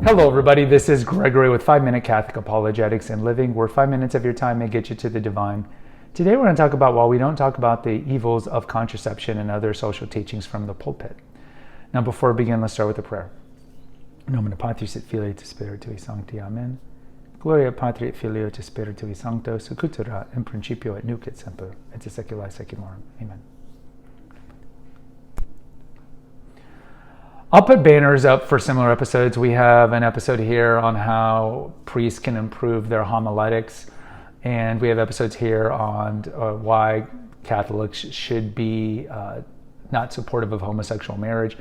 Hello everybody, this is Gregory with 5-Minute Catholic Apologetics and Living, where 5 minutes of your time may get you to the divine. Today we're going to talk about why we don't talk about the evils of contraception and other social teachings from the pulpit. Now before we begin, let's start with a prayer. In nomine Patris et Filii et Spiritui Sancti. Amen. Gloria Patri et Filio et Spiritui Sancto, sicut erat in principio et nunc et semper, et in saecula saeculorum. Amen. I'll put banners up for similar episodes. We have an episode here on how priests can improve their homiletics, and we have episodes here on why Catholics should be not supportive of homosexual marriage.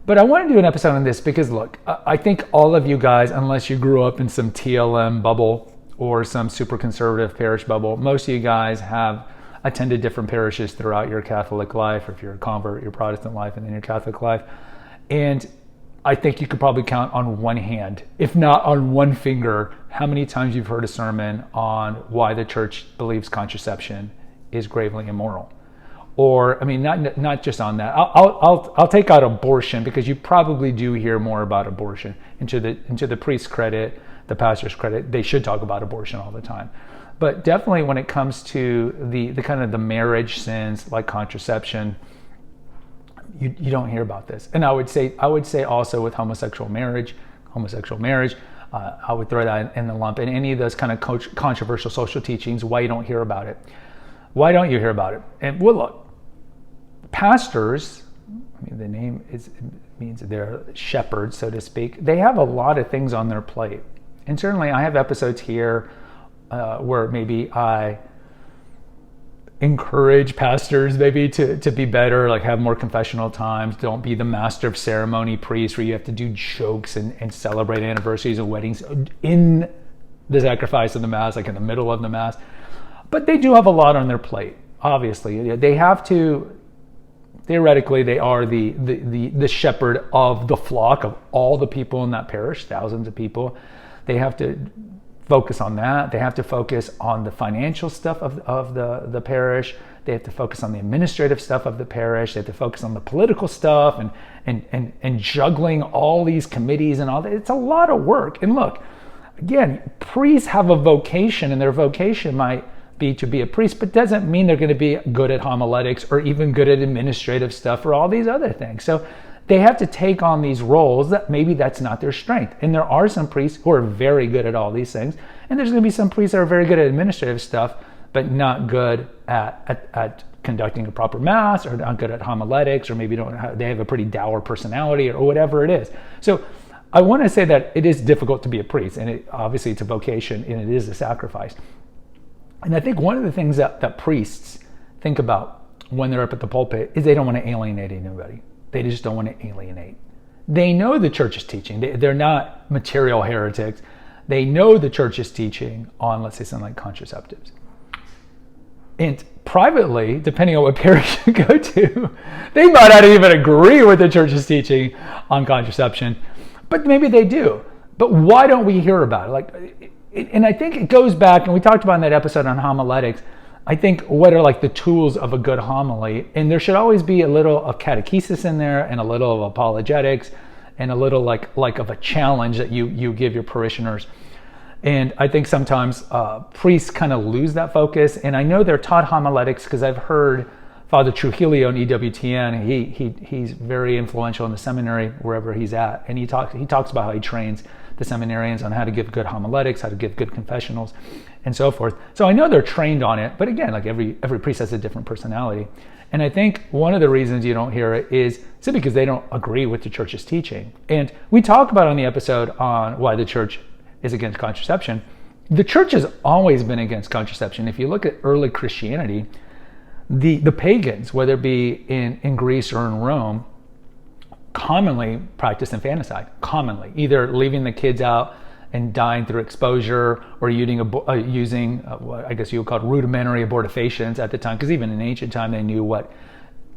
But I want to do an episode on this because, look, I think all of you guys, unless you grew up in some TLM bubble or some super conservative parish bubble, most of you guys have attended different parishes throughout your Catholic life, or if you're a convert, your Protestant life, and then your Catholic life. And I think you could probably count on one hand, if not on one finger, how many times you've heard a sermon on why the church believes contraception is gravely immoral. Or, I mean, not just on that. I'll take out abortion, because you probably do hear more about abortion. And to the priest's credit, the pastor's credit, they should talk about abortion all the time. But definitely when it comes to the kind of the marriage sins like contraception, you don't hear about this. And I would say also with homosexual marriage, I would throw that in the lump. And any of those kind of controversial social teachings, why you don't hear about it? Why don't you hear about it? And well, look, pastors, I mean, the name means they're shepherds, so to speak. They have a lot of things on their plate. And certainly I have episodes here where maybe I encourage pastors maybe to be better, like have more confessional times. Don't be the master of ceremony priest where you have to do jokes and celebrate anniversaries and weddings in the sacrifice of the Mass, like in the middle of the Mass. But they do have a lot on their plate, obviously. They have to, theoretically, they are the shepherd of the flock of all the people in that parish, thousands of people. They have to focus on that. They have to focus on the financial stuff of the parish. They have to focus on the administrative stuff of the parish. They have to focus on the political stuff and juggling all these committees and all that. It's a lot of work. And look, again, priests have a vocation, and their vocation might be to be a priest, but doesn't mean they're going to be good at homiletics or even good at administrative stuff or all these other things. So they have to take on these roles that maybe that's not their strength. And there are some priests who are very good at all these things. And there's going to be some priests that are very good at administrative stuff, but not good at conducting a proper Mass, or not good at homiletics, or maybe they have a pretty dour personality, or whatever it is. So I want to say that it is difficult to be a priest, and obviously it's a vocation and it is a sacrifice. And I think one of the things that priests think about when they're up at the pulpit is they don't want to alienate anybody. They just don't want to alienate. They know the church is teaching. They're not material heretics. They know the church is teaching on, let's say, something like contraceptives. And privately, depending on what parish you go to, they might not even agree with the church's teaching on contraception, but maybe they do. But why don't we hear about it? And I think it goes back, and we talked about in that episode on homiletics, I think what are like the tools of a good homily, and there should always be a little of catechesis in there, and a little of apologetics, and a little like of a challenge that you give your parishioners. And I think sometimes priests kind of lose that focus. And I know they're taught homiletics because I've heard Father Trujillo in EWTN. He's very influential in the seminary wherever he's at, and he talks about how he trains the seminarians on how to give good homiletics, how to give good confessionals, and so forth. So I know they're trained on it, but again, like every priest has a different personality. And I think one of the reasons you don't hear it is simply because they don't agree with the church's teaching. And we talk about on the episode on why the church is against contraception. The church has always been against contraception. If you look at early Christianity, the pagans, whether it be in Greece or in Rome, commonly practiced infanticide, either leaving the kids out and dying through exposure, or using what I guess you would call rudimentary abortifacients at the time, because even in ancient time they knew what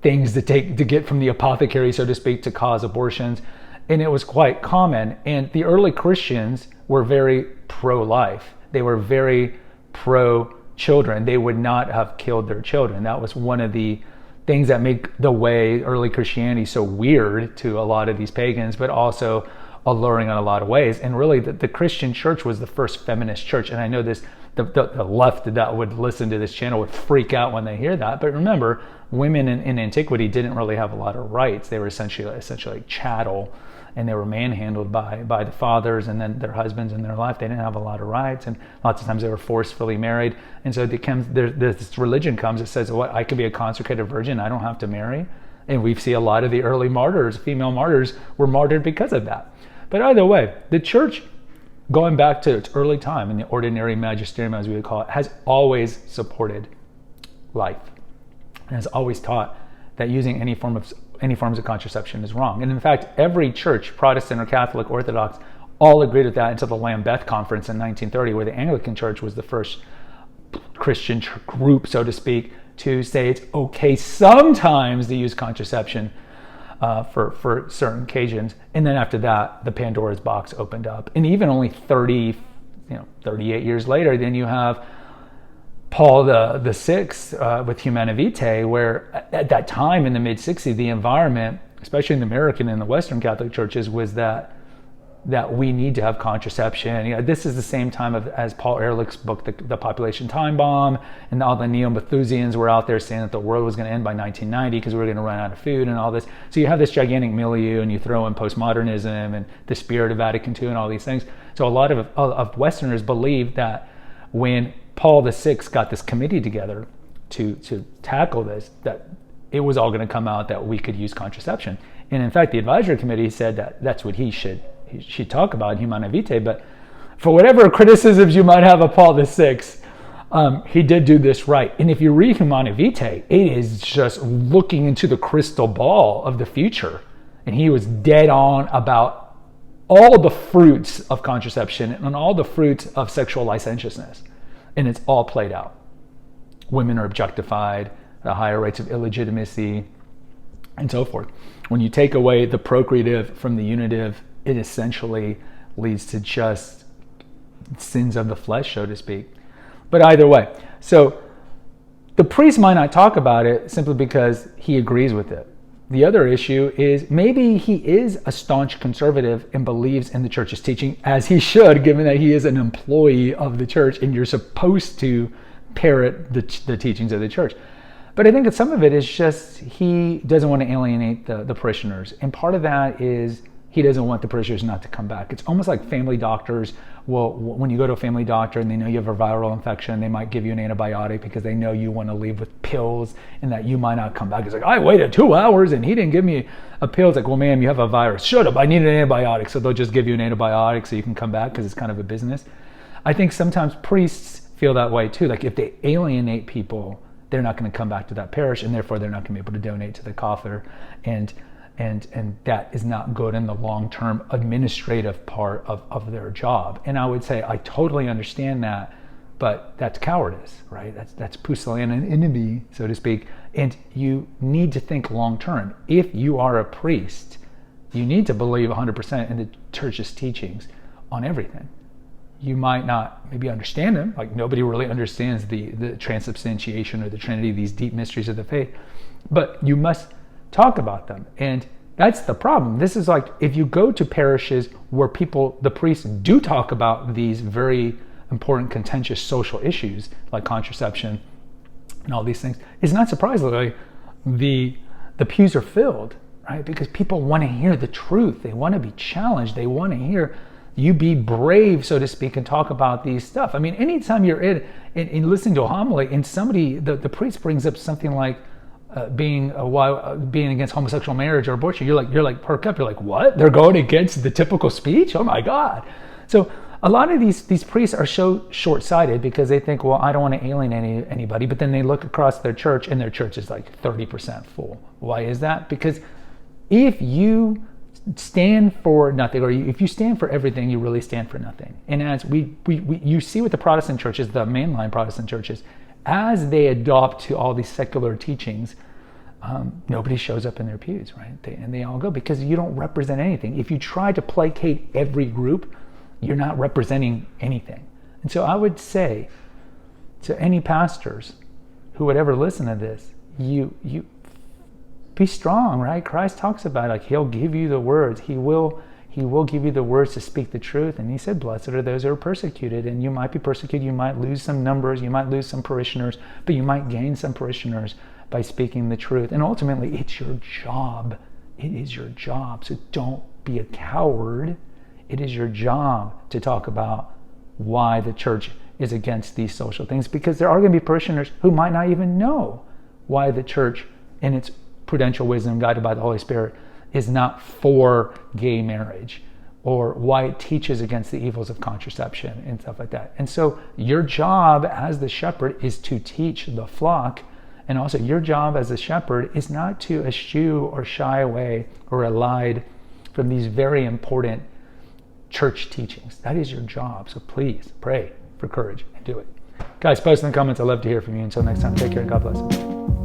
things to get from the apothecary, so to speak, to cause abortions, and it was quite common. And the early Christians were very pro-life. They were very pro-children. They would not have killed their children. That was one of the things that make the way early Christianity so weird to a lot of these pagans, but also alluring in a lot of ways. And really, the Christian church was the first feminist church. And I know this, the left that would listen to this channel would freak out when they hear that. But remember, women in antiquity didn't really have a lot of rights. They were essentially like chattel, and they were manhandled by the fathers and then their husbands in their life. They didn't have a lot of rights, and lots of times they were forcefully married. And so this religion comes that says, "What? I could be a consecrated virgin. I don't have to marry." And we see a lot of the early martyrs, female martyrs, were martyred because of that. But either way, the church, going back to its early time in the ordinary magisterium, as we would call it, has always supported life, and has always taught that using any forms of contraception is wrong. And in fact, every church, Protestant or Catholic, Orthodox, all agreed with that until the Lambeth Conference in 1930, where the Anglican Church was the first Christian group, so to speak, to say it's okay sometimes to use contraception for certain occasions. And then after that, the Pandora's box opened up. And even only 38 years later, then you have Paul the Sixth with Humanae Vitae, where at that time in the mid-60s, the environment, especially in the American and the Western Catholic churches, was that we need to have contraception. This is the same time as Paul Ehrlich's book, The Population Time Bomb, and all the Neo-Malthusians were out there saying that the world was going to end by 1990 because we were going to run out of food and all this. So you have this gigantic milieu, and you throw in postmodernism and the spirit of Vatican II and all these things. So a lot of Westerners believe that when Paul VI got this committee together to tackle this, that it was all going to come out that we could use contraception. And in fact, the advisory committee said that that's what he should talk about in Humanae Vitae. But for whatever criticisms you might have of Paul VI, he did do this right. And if you read Humanae Vitae, it is just looking into the crystal ball of the future. And he was dead on about all the fruits of contraception and all the fruits of sexual licentiousness. And it's all played out. Women are objectified, the higher rates of illegitimacy, and so forth. When you take away the procreative from the unitive, it essentially leads to just sins of the flesh, so to speak. But either way, so the priest might not talk about it simply because he agrees with it. The other issue is maybe he is a staunch conservative and believes in the church's teaching, as he should, given that he is an employee of the church and you're supposed to parrot the teachings of the church. But I think that some of it is just he doesn't want to alienate the parishioners. And part of that is he doesn't want the parishioners not to come back. It's almost like family doctors. Well, when you go to a family doctor and they know you have a viral infection, they might give you an antibiotic because they know you want to leave with pills and that you might not come back. It's like, I waited 2 hours and he didn't give me a pill. It's like, well, ma'am, you have a virus. Shut up, I need an antibiotic. So they'll just give you an antibiotic so you can come back because it's kind of a business. I think sometimes priests feel that way too. Like if they alienate people, they're not going to come back to that parish, and therefore they're not going to be able to donate to the coffer. And that is not good in the long-term administrative part of their job. And I would say I totally understand that, but that's cowardice, right? That's pusillanimity, so to speak. And you need to think long-term. If you are a priest, you need to believe 100% in the church's teachings on everything. You might not maybe understand them, like nobody really understands the transubstantiation or the Trinity, these deep mysteries of the faith, but you must talk about them. And that's the problem. This is like if you go to parishes where the priests do talk about these very important contentious social issues like contraception and all these things, it's not surprisingly the pews are filled, right? Because people want to hear the truth. They want to be challenged. They want to hear you be brave, so to speak, and talk about these stuff. I mean, anytime you're in listening to a homily and somebody, the priest brings up something like being against homosexual marriage or abortion, you're like perk up. You're like, what? They're going against the typical speech? Oh my God! So a lot of these priests are so short-sighted because they think, well, I don't want to alienate anybody, but then they look across their church and their church is like 30% full. Why is that? Because if you stand for nothing, or if you stand for everything, you really stand for nothing. And as you see with the Protestant churches, the mainline Protestant churches, as they adopt to all these secular teachings, nobody shows up in their pews, right? They all go because you don't represent anything. If you try to placate every group, you're not representing anything. And so I would say to any pastors who would ever listen to this, you be strong, right? Christ talks about it, like he'll give you the words. He will He will give you the words to speak the truth. And he said, blessed are those who are persecuted. And you might be persecuted. You might lose some numbers. You might lose some parishioners. But you might gain some parishioners by speaking the truth. And ultimately, it's your job. It is your job. So don't be a coward. It is your job to talk about why the church is against these social things. Because there are going to be parishioners who might not even know why the church, in its prudential wisdom guided by the Holy Spirit, is not for gay marriage, or why it teaches against the evils of contraception and stuff like that. And so your job as the shepherd is to teach the flock. And also your job as a shepherd is not to eschew or shy away or elide from these very important church teachings. That is your job. So please pray for courage and do it. Guys, post in the comments. I'd love to hear from you. Until next time, take care and God bless.